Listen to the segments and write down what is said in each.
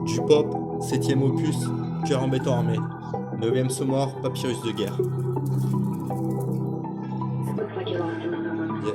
Du pop, 7ème opus, cœur en béton armé. 9ème Somore, papyrus de guerre. Looks like you lost another one. Yeah.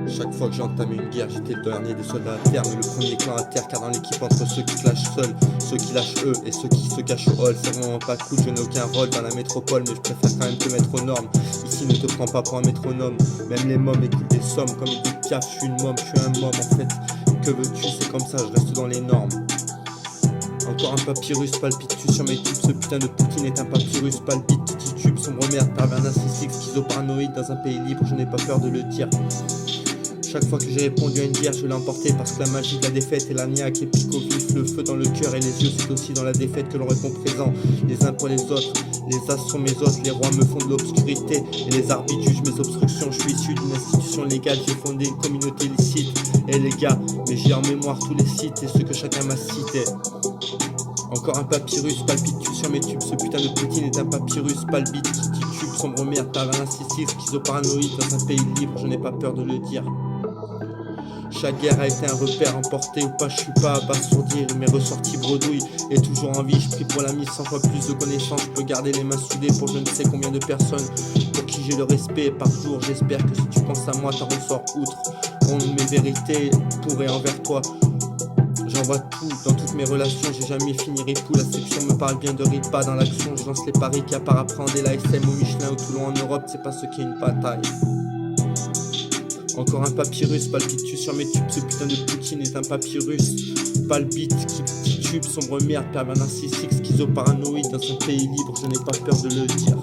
Chaque fois que j'entamais une guerre, j'étais le dernier des soldats à terre, mais le premier clan à terre, car dans l'équipe entre ceux qui clashent seuls, ceux qui lâchent eux et ceux qui se cachent au hall, c'est vraiment pas cool, je n'ai aucun rôle dans la métropole, mais je préfère quand même te mettre aux normes. Ici ne te prends pas pour un métronome, même les mômes écoutent des sommes, comme il dit Piaf, je suis une môme, je suis un môme en fait. Que veux-tu, c'est comme ça, je reste dans les normes. Encore un papyrus, palpite-tu sur mes tubes, ce putain de Poutine est un papyrus, palpite, titube, sombre merde, pervers narcissique, schizoparanoïde dans un pays libre, je n'ai pas peur de le dire. Chaque fois que j'ai répondu à une guerre, je l'ai emporté parce que la magie de la défaite et la niaque et pique au vif, le feu dans le cœur et les yeux, c'est aussi dans la défaite que l'on répond présent, les uns pour les autres. Les as sont mes os, les rois me font de l'obscurité et les arbitres jugent mes obstructions. Je suis issu d'une institution légale, j'ai fondé une communauté licite. Et les gars, mais j'ai en mémoire tous les sites et ceux que chacun m'a cités. Encore un papyrus, palpite-tu sur mes tubes, ce putain de Poutine est un papyrus, palpite, qui titube, sombre merde, pervers narcissique, schizoparanoïde dans un pays libre, je n'ai pas peur de le dire. Chaque guerre a été un repère, emporté ou pas, je suis pas abasourdi, mes ressorties bredouilles et toujours en vie, je prie pour la mise 100 fois plus de connaissances, je peux garder les mains soudées pour je ne sais combien de personnes, pour qui j'ai le respect par jour, j'espère que si tu penses à moi, t'en ressors outre, mes vérités pour et envers toi. J'envoie tout dans toutes mes relations, j'ai jamais fini ripou, la section me parle bien de ripa dans l'action, je lance les paris qui à part apprendre la SM au Michelin ou Toulon en Europe, c'est pas ce qu'est une bataille. Encore un papyrus, palpite-tu sur mes tubes, ce putain de Poutine est un papyrus, palpite, qui tube, sombre merde, pervers narcissique, schizoparanoïde dans un pays libre, je n'ai pas peur de le dire.